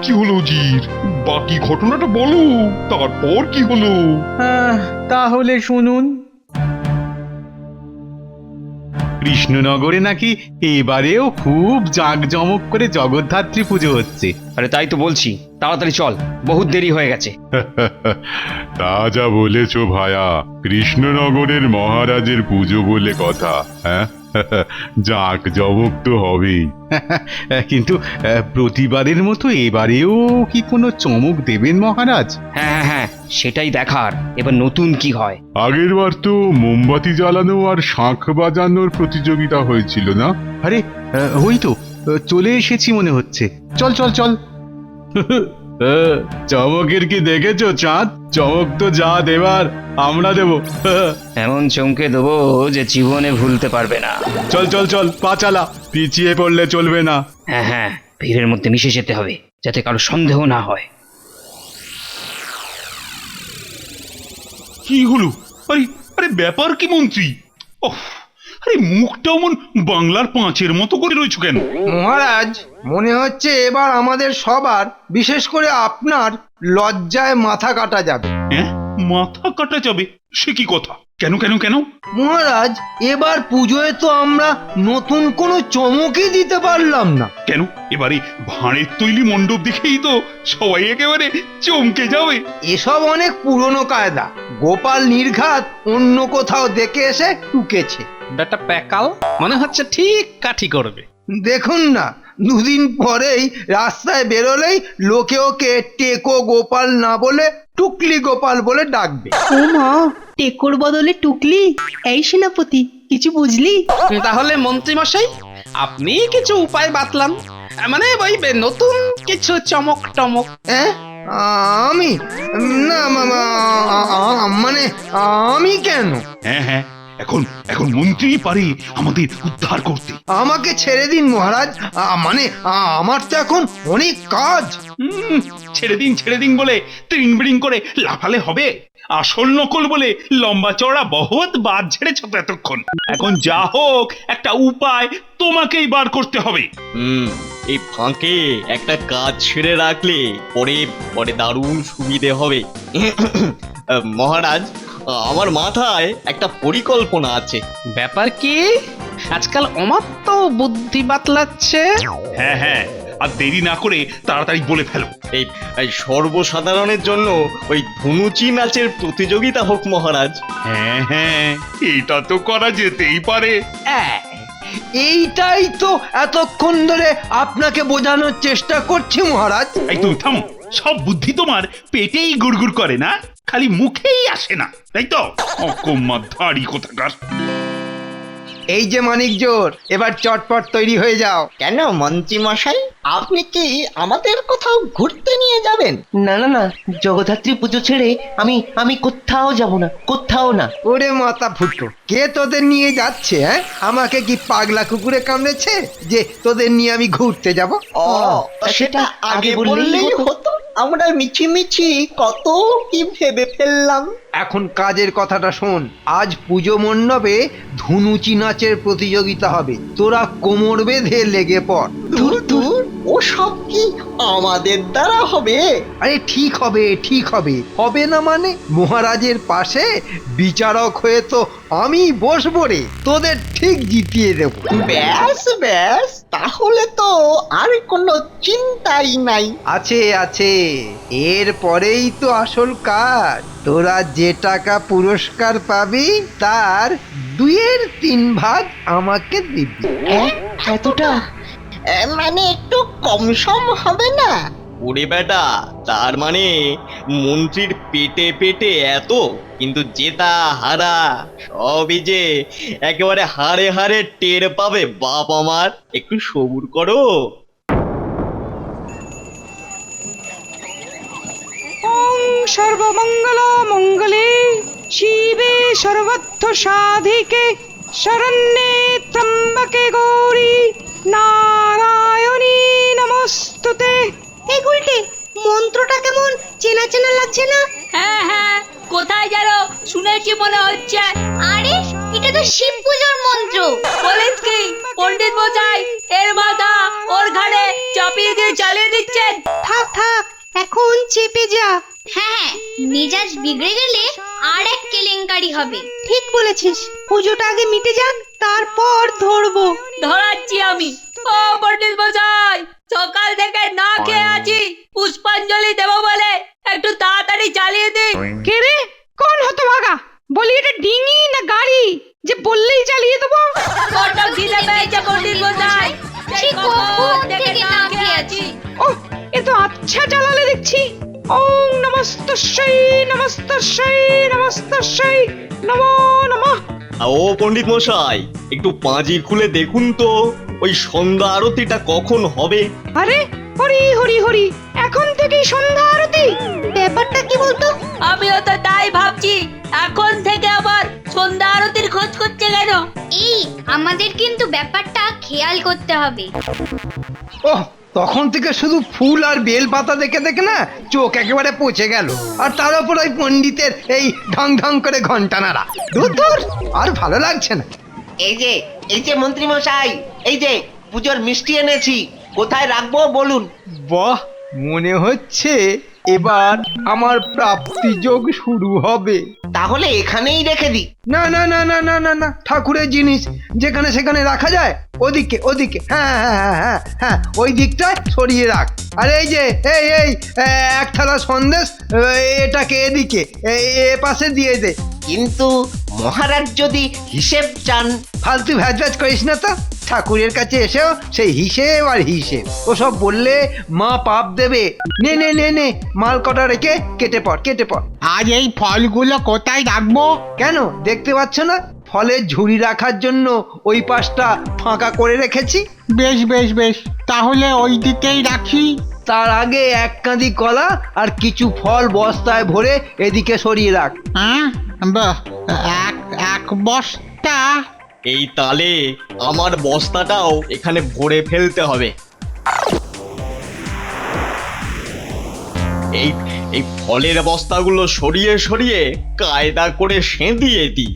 কি হলো জির? বাকি ঘটনাটা বলো, তারপর কি হলো? তাহলে শুনুন। কৃষ্ণনগরে নাকি এবারেও খুব জাঁকজমক করে জগদ্ধাত্রী পুজো হচ্ছে। আরে তাই তো বলছি, তাড়াতাড়ি চল, বহুত দেরি হয়ে গেছে। তা যা বলেছ ভায়া, কৃষ্ণনগরের মহারাজের পুজো বলে কথা। হ্যাঁ, জাঁক জমক তো হবেই। কিন্তু প্রতিবারের মতো এবারেও কি কোনো চমক দেবেন মহারাজ? হ্যাঁ হ্যাঁ হ্যাঁ, সেটাই দেখার এবার নতুন কি হয়। আগের বার তো মোমবাতি জ্বালানো আর শাঁখ বাজানোর প্রতিযোগিতা হয়েছিল না? আরে ওই তো চলে এসেছি মনে হচ্ছে। চল চল চল। চমকের কি দেখেছো চাঁদ? চমক তো যা দেবার আমরা দেব। এমন চমকে দেবো যে জীবনে ভুলতে পারবে না। চল চল চল, পা চালা, পিছিয়ে পড়লে চলবে না। হ্যাঁ হ্যাঁ, ভিড়ের মধ্যে মিশে যেতে হবে যাতে কারো সন্দেহ না হয়। কি হলো? আরে আরে ব্যাপার কি মন্ত্রী? ওহ, আরে মুখটা অমন বাংলার পাঁচের মতো করে রয়েছে কেন? মহারাজ, মনে হচ্ছে এবার আমাদের সবার, বিশেষ করে আপনার, লজ্জায় মাথা কাটা যাবে। হ্যাঁ, মাথা কাটা যাবে? সে কি কথা? কেন কেন কেন? মহারাজ, এবার পুজোয় তো আমরা নতুন কোনো চমকই দিতে পারলাম না। কেন? এবারে ভাঁড়ের তৈরি মণ্ডপ দেখেই তো সবাই একেবারে চমকে যাবে। এসব অনেক পুরনো কায়দা। গোপাল নির্ঘাত অন্য কোথাও দেখে এসে টুকেছে। বেটা প্যাকাল মনে হচ্ছে ঠিক কাঠি করবে। দেখুন না, দুদিন পরেই রাস্তায় বেরোলেই লোকে ওকে টেকো গোপাল না বলে টুকলি গোপাল বলে ডাকবে। ও মা, টেকোর বদলে টুকলি? এই সেনাপতি, কিছু বুঝলি? তাহলে মন্ত্রী মশাই, আপনি কিছু উপায় বাতলান, মানে ওই নতুন কিছু চমক টমক। হ্যাঁ, আমি? না মানে আমি কেন? হ্যাঁ হ্যাঁ, এখন এখন মন্ত্রী পারে আমাদের উদ্ধার করতে। আমাকে ছেড়ে দিন মহারাজ। মানে আমার তো এখন অনেক কাজ। ছেড়ে দিন বলে ত্রিং বিড়িং করে লাফালে হবে? আসল নকল বলে লম্বা চওড়া বহুত বাদ ঝেড়েছ তো এতক্ষণ। এখন যা হোক একটা উপায় তোমাকেই বার করতে হবে। এই ফাঁকে একটা কাজ ছেড়ে রাখলে পরে পরে দারুণ সুবিধে হবে। মহারাজ, আমার মাথায় একটা পরিকল্পনা আছে। ব্যাপার কি? আজকাল অমাত্য বুদ্ধি বাতলাচ্ছে। হ্যাঁ হ্যাঁ, আর দেরি না করে তাড়াতাড়ি বলে ফেলো। এই এই সর্বসাধারণের জন্য ওই ধনুচি নাচের প্রতিযোগিতা হোক মহারাজ। হ্যাঁ হ্যাঁ, এটা তো করা যেতেই পারে। এইটাই তো এতক্ষণ ধরে আপনাকে বোঝানোর চেষ্টা করছি মহারাজ। এই তুমি থামো, সব বুদ্ধি তোমার পেটেই গুড়গুড় করে না, খালি মুখেই আসে না, তাই তো? অকম্মা ধাড়ি কোথাকার। এই যে মানিক জোর, এবার চটপট তৈরি হয়ে যাও। কেন মন্ত্রী মশাই, আপনি কি আমাদের কোথাও ঘুরতে নিয়ে যাবেন? না না না, জগদ্ধাত্রী পুজো ছেড়ে আমি কোথাও যাব না, কোথাও না। ওরে মাথা ফুটো, কে তোদের নিয়ে যাচ্ছে? হ্যাঁ, আমাকে কি পাগলা কুকুরে কামড়েছে যে তোদের নিয়ে আমি ঘুরতে যাব? ও, সেটা আগে বললেই হতো। আমরা মিছিমিছি কত কি ভেবে ফেললাম। এখন কাজের কথাটা শোন। আজ পুজো মণ্ডপে ধুনুচি নাচের প্রতিযোগিতা হবে। তোরা কোমর বেঁধে লেগে পড়। দূর দূর, ও সব কি আমাদের দ্বারা হবে? আরে ঠিক হবে, ঠিক হবে। হবে না মানে? মহারাজের পাশে বিচারক হয়ে তো আমি বসবো রে, তোদের ঠিক জিতিয়ে দেব। ব্যাস ব্যাস, তাহলে তো আর কোনো চিন্তাই নাই। আছে আছে, এর পরেই তো আসল কাজ। তোরা যে টাকা পুরস্কার পাবি তার 2/3 ভাগ আমাকে দিবি। এতটা? মানে একটু কম সম হবে না? ওরে বেটা, তার মানে মন্ত্রীর পেটে পেটে এত, কিন্তু জেতা হারা সবই যে একেবারে হাড়ে হাড়ে টের পাবে বাপ আমার। একটু সবুর করো। সর্বমঙ্গল মঙ্গলে শিবে সর্বর্থ সাধিকে শরণ্যে ত্র্যম্বকে গৌরী নারায়ণী নমস্তুতে। এই গুলটে, মন্ত্রটা কেমন চেনা চেনা লাগছে না? হ্যাঁ হ্যাঁ, কোথায় যেন শুনেছি মনে হচ্ছে। আরে, এটা তো শিব পূজার মন্ত্র। বলিস কি পণ্ডিত মশাই এর মাথা ওর ঘাড়ে চাপিয়ে দিয়ে চালিয়ে দিচ্ছেন? থাক থাক থাক এখন চেপে যা। হ্যাঁ, মেজাজ বিগড়ে গেলে আর এক কেলেঙ্কারি হবে। ঠিক বলেছিস, পুজোটা আগে মিটে যাক, তারপর ধরবো। ধরাচ্ছি আমি। ও পণ্ডিত মশাই, সকাল থেকে না খেয়ে আছি, পুষ্পাঞ্জলি দেবো বলে একটু তাড়াতাড়ি চালিয়ে দিন। কে রে, কোন হতভাগা? বলি এটা ডিঙি না গাড়ি যে বললেই চালিয়ে দেবো? বড্ড খিদে পেয়েছে পণ্ডিত মশাই, সেই কখন থেকে না খেয়ে আছি। ওহ, এ তো আচ্ছা চালালে দেখছি। ওং নমস্তস্যৈ নমস্তস্যৈ নমস্তস্যৈ নমো নমঃ। ও পণ্ডিত মশাই, একটু পাঁজি খুলে দেখুন তো ওই সন্ধ্যা আরতিটা কখন হবে। আরে হরি হরি হরি, এখন থেকেই সন্ধ্যা আরতি? ব্যাপারটা কি বলতো? আমিও তো তাই ভাবছি, এখন থেকে আবার সন্ধ্যা আরতির খোঁজ করছে কেন? এই আমাদের কিন্তু ব্যাপারটা খেয়াল করতে হবে। ওহ, তখন থেকে শুধু ফুল আর বেল পাতা দেখে দেখে না চোখ একেবারে পচে গেল। আর তার উপর ওই পণ্ডিতের এই ঢং ঢং করে ঘন্টা নাড়া, দূর দূর, আর ভালো লাগছে না। এই যে মন্ত্রী মশাই, এই যে পুজোর মিষ্টি এনেছি, কোথায় রাখবো বলুন? বাহ, মনে হচ্ছে এবার আমার প্রাপ্তি যোগ শুরু হবে। তাহলে এখানেই রেখে দিই। না না না না না না না, ঠাকুরের জিনিস যেখানে সেখানে রাখা যায়? ওদিকে ওদিকে, হ্যাঁ হ্যাঁ হ্যাঁ হ্যাঁ হ্যাঁ, ওই দিকটায় সরিয়ে রাখ। আর এই যে এই এই এক থালা সন্দেশ, এটাকে এদিকে এ পাশে দিয়ে দে। কিন্তু মহারাজ যদি হিসেব চান? ফালতু ভ্যাজ ভ্যাজ করিস না তো। ঠাকুরের কাছে এসেও সেই হিসেব আর হিসেব, ওসব বললে মা পাপ দেবে। নে নে নে নে, মাল কটা রেখে কেটে পড় কেটে পড়। আজ এই ফলগুলো কোথায় রাখবো? কেন দেখতে পাচ্ছ না? ফলের ঝুড়ি রাখার জন্য ওই পাশটা ফাঁকা করে রেখেছি। বেশ বেশ বেশ, তাহলে ওই দিকেই রাখি। তার আগে এক কাঁদি কলা আর কিছু ফল বস্তায় ভরে এদিকে সরিয়ে রাখ। হ্যাঁ, বাহ, এক বস্তা? এই তালে আমার বস্তাটাও এখানে ভরে ফেলতে হবে। এই ফলের বস্তাগুলো সরিয়ে সরিয়ে কায়দা করে সেঁধিয়ে দিই।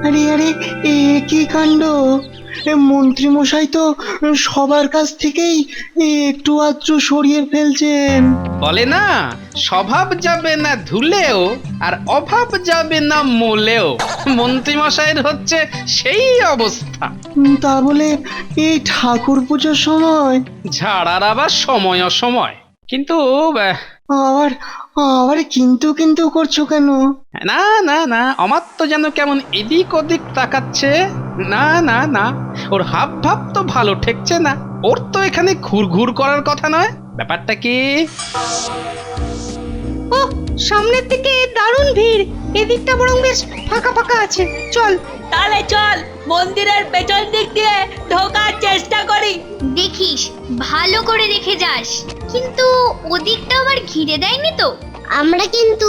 আরে আরে, এ কি কাণ্ড! মন্ত্রী মশাই তো সবার কাছ থেকেই একটু আধটু সরিয়ে ফেলছেন। বলে না, স্বভাব যাবে না ধুলেও আর অভাব যাবে না মোলেও। মন্ত্রী মশাইয়ের হচ্ছে সেই অবস্থা। তা বলে এই ঠাকুর পুজোর সময় ঝাড়ার আবার সময় অসময়। কিন্তু আবার আবার কিন্তু কিন্তু করছো কেন? না না না, আমার তো যেন কেমন এদিক ওদিক তাকাচ্ছে। না না না, ওর হাব ভাব তো ভালো ঠেকছে না। ওর তো এখানে ঘুরঘুর করার কথা নয়। ব্যাপারটা কি? ও, সামনের দিকে দারুণ ভিড়, এদিকটা বরং বেশ ফাঁকা ফাঁকা আছে। চল তাহলে চল মন্দিরের পেছন দিক দিয়ে ঢোকার চেষ্টা করি। দেখিস, ভালো করে দেখে যাস। কিন্তু ওদিকটা আবার ঘিরে দেয়নি তো? আমরা কিন্তু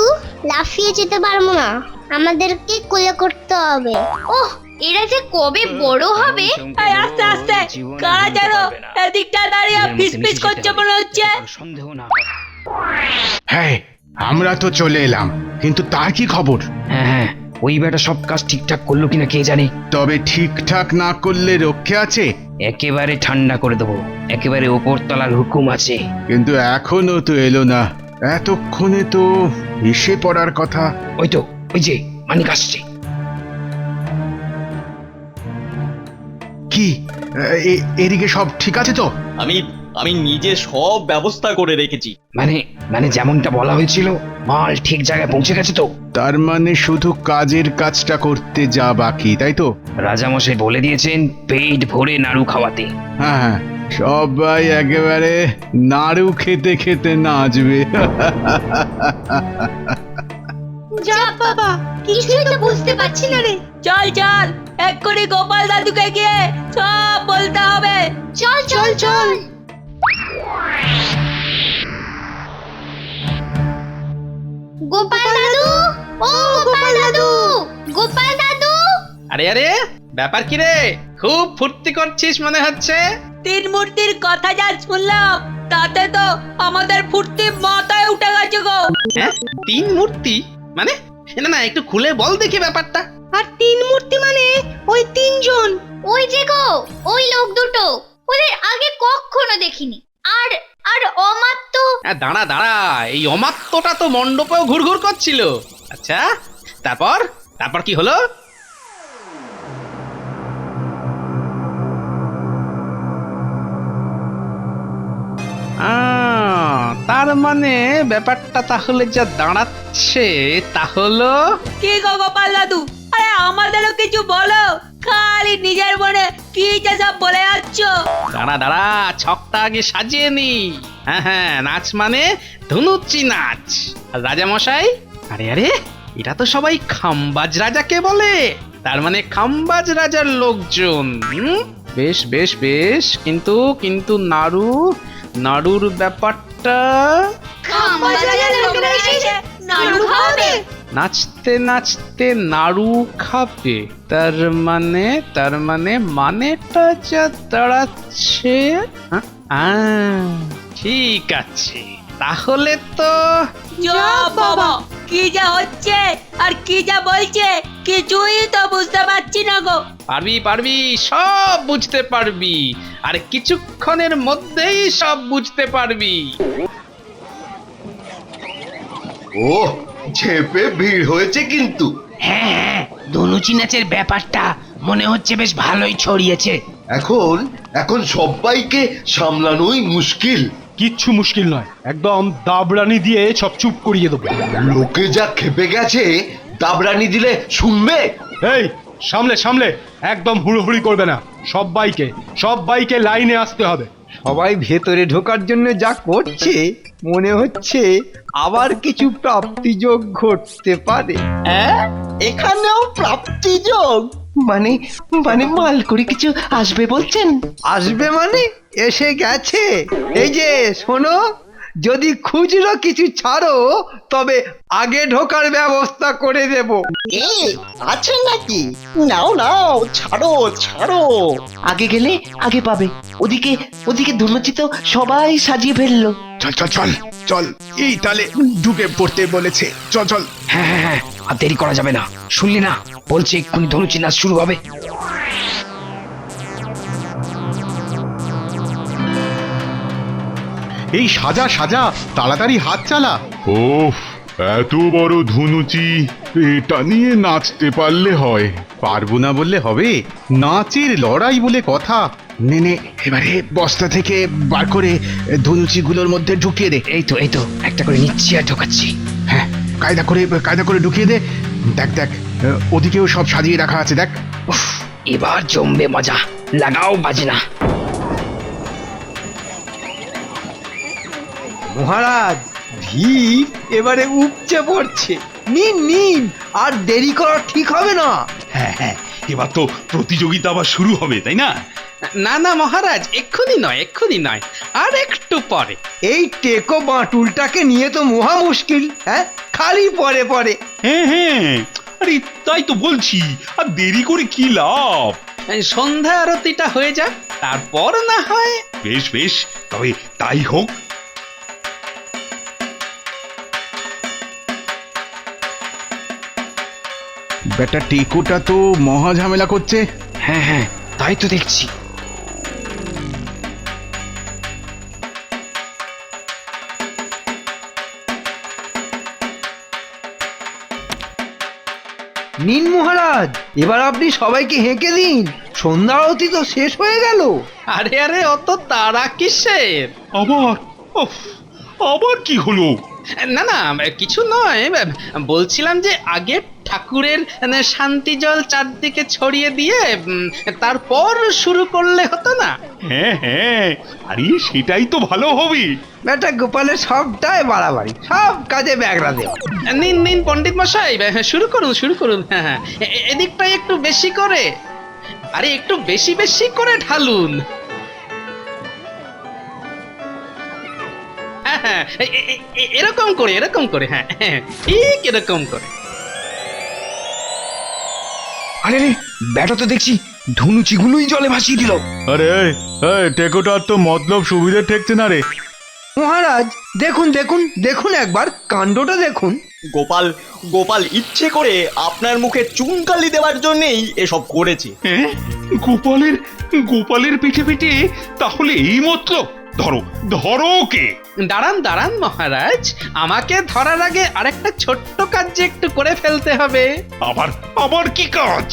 লাফিয়ে যেতে পারবো না, আমাদেরকে কোলে করতে হবে। ওহ, এরা যে কবে বড় হবে! এই আস্তে আস্তে, কারা যেন এদিকটা দাঁড়িয়ে ফিসফিস করছে মনে হচ্ছে। সন্দেহ না। হ্যাঁ, আমরা তো চলে এলাম, কিন্তু তার কি খবর? হ্যাঁ হ্যাঁ, ওই বেটা সব কাজ ঠিকঠাক করলো কিনা কে জানে। তবে ঠিকঠাক না করলে রক্ষে আছে? একেবারে ঠান্ডা করে দেবো, একেবারে ওপরতলার হুকুম আছে। কিন্তু এখনো তো এলো না। এতক্ষণে তো এসে পড়ার কথা। ওই তো, ওই যে মানিক আসছে। কি এদিকে সব ঠিক আছে তো? আমি নিজে সব ব্যবস্থা করে রেখেছি। মানে যেমনটা বলা হয়েছিল, মাল ঠিক জায়গায় পৌঁছে গেছে তো? তার মানে শুধু কাজের কাজটা করতে যা বাকি, তাই তো? রাজামশাই বলে দিয়েছেন পেট ভরে নাড়ু খাওয়াতে। হ্যাঁ হ্যাঁ, সবাই একেবারে নাড়ু খেতে খেতে নাচবে। যা বাবা, কিছুই তো বুঝতে পারছি না রে। চল চল, এক্ষুনি গোপাল দাদুকে গিয়ে সব বলতে হবে। চল চল চল। গোপাল দাদু, ও গোপাল দাদু, গোপাল দাদু! আরে আরে, ব্যাপার কি রে? খুব ফুর্তি করছিস মনে হচ্ছে। তিন মূর্তির কথা যা শুনলাম, তাতে তো আমাদের ফুর্তি মাথায় উঠে গেছে গো। হ্যাঁ, তিন মূর্তি মানে? না না, একটু খুলে বল দেখি ব্যাপারটা। আর তিন মূর্তি মানে ওই তিনজন। ওই যে গো, ওই লোক দুটো। ওদের আগে কখনো দেখিনি। আর আর অমাত্য দাঁড়া দাঁড়া, এই অমাত্যটা তো মণ্ডপেও ঘুরঘুর করছিল। আচ্ছা, তারপর তারপর কি হলো? তার মানে ব্যাপারটা তাহলে যা দাঁড়াচ্ছে তা হলো, কি গো গোপাল দাদু, আরে আমাদেরও কিছু বলো, খালি নিজের মনে কি যে সব বলে যাচ্ছ। দাঁড়া দাঁড়া, ছকটা আগে সাজিয়ে নি। হ্যাঁ হ্যাঁ, নাচ মানে ধনুচি নাচ। আর রাজামশাই, আরে আরে, এটা তো সবাই খাম্বাজ রাজাকে বলে, তার মানে খাম্বাজ রাজার লোকজন। বেশ বেশ বেশ, কিন্তু কিন্তু নাড়ুর ব্যাপারটা, নাচতে নাচতে নাড়ু খাবে, তার মানে মানেটা যা দাঁড়াচ্ছে, ঠিক আছে, তাহলে তো যা বাবা, কি যা হচ্ছে আর কি যা বলছে কিছুই তো বুঝতে পারছি না গো। পারবি পারবি, সব বুঝতে পারবি, আর কিছুক্ষণের মধ্যেই সব বুঝতে পারবি। ও ঝেপে ভিড় হয়েছে কিন্তু। হ্যাঁ, ধনুচি নাচের ব্যাপারটা মনে হচ্ছে বেশ ভালোই ছড়িয়েছে। এখন সবাইকে সামলানোই মুশকিল। কিচ্ছু মুশকিল নয়, একদম দাবরানি দিয়ে সব চুপ করিয়ে দেবো। লোকে যা খেপে গেছে, দাবরানি দিলে শুনবে? এই সামলে সামলে, একদম হুড়োহুড়ি করবে না, সবাইকে লাইনে আসতে হবে। সবাই ভেতরে ঢোকার জন্য যা করছে, মনে হচ্ছে আবার কিছু প্রাপ্তিযোগ ঘটতে পারে। এখানেও প্রাপ্তিযোগ? মানে মানে মাল করে কিছু আসবে বলছেন? আসবে মানে এসে গেছে। এই যে শোনো, যদি খুচরো কিছু ছাড়ো তবে আগে ঢোকার ব্যবস্থা করে দেব। আছে নাকি? নাও নাও, ছাড়ো ছাড়ো, আগে গেলে আগে পাবে। ওদিকে ধনুচি তো সবাই সাজিয়ে ফেললো। চল চল চল চল, এই তালে ঢুকে পড়তে বলেছে, চল চল। হ্যাঁ হ্যাঁ হ্যাঁ, আর দেরি করা যাবে না, শুনলি না? বলছে এক্ষুনি ধনুচি নাচ শুরু হবে। এই সাজা সাজা, তাড়াতাড়ি হাত চালা। ওফ, এত বড় ধনুচি, এটা নিয়ে নাচতে পারলে হয়। পারবো না বললে হবে, নাচের লড়াই বলে কথা। নে নে, এবারে বস্তা থেকে বার করে ধনুচিগুলোর মধ্যে ঢুকিয়ে দে। এই তো একটা করে নিচ্ছি আর ঢোকাচ্ছি। হ্যাঁ, কায়দা করে ঢুকিয়ে দে। দেখ দেখ, ওদিকেও সব সাজিয়ে রাখা আছে, দেখ। উফ, এবার জমবে মজা, লাগাও বাজনা। মহারাজ, ভিড় এবারে উপচে পড়ছে, নিন, আর দেরি করা ঠিক হবে না। হ্যাঁ হ্যাঁ, এবার তো প্রতিযোগিতা আবার শুরু হবে, তাই না? না না মহারাজ, এক্ষুনি নয়, আর একটু পরে। এই টেকো বাঁটুলটাকে নিয়ে তো মহা মুশকিল। হ্যাঁ, খালি পরে। হ্যাঁ, আরে তাই তো বলছি, আর দেরি করে কি লাভ? সন্ধ্যা আরতিটা হয়ে যাক, তারপর না হয়। বেশ বেশ, তবে তাই হোক। বেটা টেকোটা তো মহা ঝামেলা করছে। হ্যাঁ হ্যাঁ, তাই তো দেখছি। নিন মহারাজ, এবার আপনি সবাইকে হেঁকে দিন, সন্ধ্যা আরতি তো শেষ হয়ে গেল। আরে আরে, অত তাড়া কিসের? আবার কি হলো? না না, কিছু নয়, বলছিলাম যে আগে ঠাকুরের শান্তি জল চারদিকে ছড়িয়ে দিয়ে তারপর শুরু করলে হতো না? হ্যাঁ, আরে সেটাই তো ভালো হবে। বেটা গোপালের সবটাই বাড়াবাড়ি, সব কাজে ব্যাগরা দেওয়া। নিন পণ্ডিত মশাই, শুরু করুন। হ্যাঁ, এদিকটাই একটু বেশি করে, আরে একটু বেশি করে ঢালুন। হ্যাঁ, এরকম করে, হ্যাঁ, ঠিক এরকম করে। আরে রে, ব্যাটা তো দেখছি ধনুচিগুলোই জলে ভাসিয়ে দিল। আরে টেকোটার তো মতলব সুবিধে ঠেকছে না রে। মহারাজ, দেখুন একবার কাণ্ডটা দেখুন। গোপাল গোপাল ইচ্ছে করে আপনার মুখে চুনকালি দেওয়ার জন্যই এসব করেছে। হ্যাঁ গোপালের পিঠে পিঠে তাহলে এই মতলব? ধরো ধরো ওকে। দাঁড়ান দাঁড়ান মহারাজ, আমাকে ধরার আগে আরেকটা ছোট্ট কাজ যে একটু করে ফেলতে হবে। আবার কি কাজ?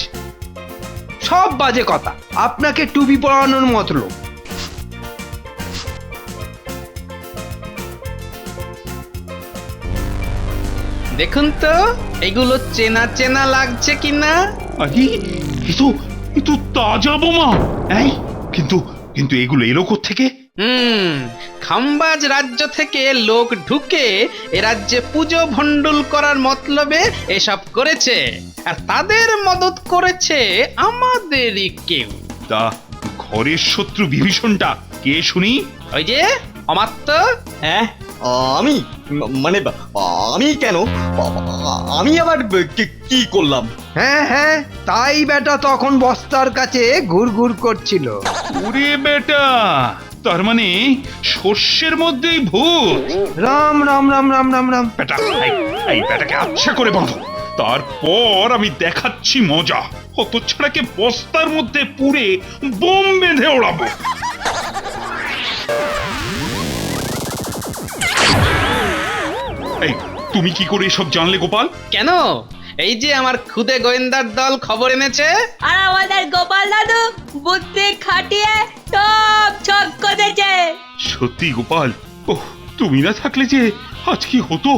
সব বাজে কথা, আপনাকে টুপি পরানোর মতলব। দেখুন তো এগুলো চেনা চেনা লাগছে কিনা। আরে এ তো তাজা বোমা। এই কিন্তু কিন্তু এগুলো এলো থেকে? খাম্বাজ রাজ্য থেকে লোক ঢুকে এ রাজ্যে পুজো ভণ্ডুল করার মতলবে এসব করেছে, আর তাদের মদত করেছে আমাদেরই কেউ। তা ঘরের শত্রু বিভীষণটা কে শুনি? ওই যে অমাত্য। হ্যাঁ আমি মানে আমি কেন? আমি আবার কি করলাম? হ্যাঁ, তাই বেটা তখন বস্তার কাছে ঘুরঘুর করছিল। ওরে বেটা, তার মানে শস্যের মধ্যেই ভূত। রাম রাম রাম রাম রাম রাম। বেটা এই বেটাকে আচ্ছা করে বাঁধো, তারপর আমি দেখাচ্ছি মজা। হতচ্ছাড়াকে বস্তার মধ্যে পুরে বোম বেঁধে ওড়াবো। এই তুমি কি করে এসব জানলে গোপাল? কেন, এই যে আমার খুদে গোয়েন্দার দল খবর এনেছে। আর আমাদের গোপাল দাদু বুদ্ধি খাটিয়ে সব ছক করেছে। সত্যি গোপাল, ওহ তুমি না থাকলে যে আজ কি হতো।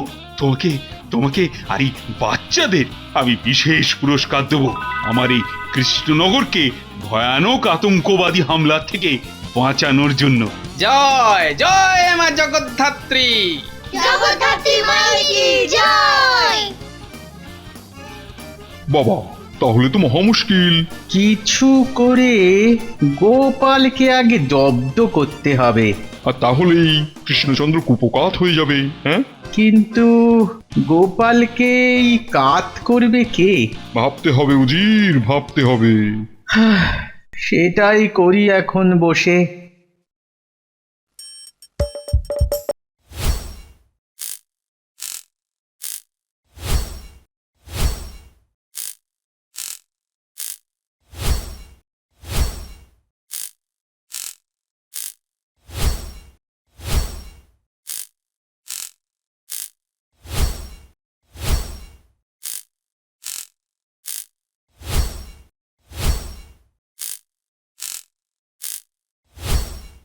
তোমাকে আর এই বাচ্চাদের আমি বিশেষ পুরস্কার দেব, আমার এই কৃষ্ণনগরকে ভয়ানক আতঙ্কবাদী হামলা থেকে বাঁচানোর জন্য। জয় জয় মা জগদ্ধাত্রী। জগদ্ধাত্রী মায়ের কি জয়। বাবা, তাহলে তো মহা মুশকিল। কিছু করে গোপালকে আগে জব্দ করতে হবে। আর তাহলেই কৃষ্ণচন্দ্র কুপকাত হয়ে যাবে। হ্যাঁ, কিন্তু গোপালকে কাত করবে কে? ভাবতে হবে উজির, ভাবতে হবে। সেটাই করি এখন বসে।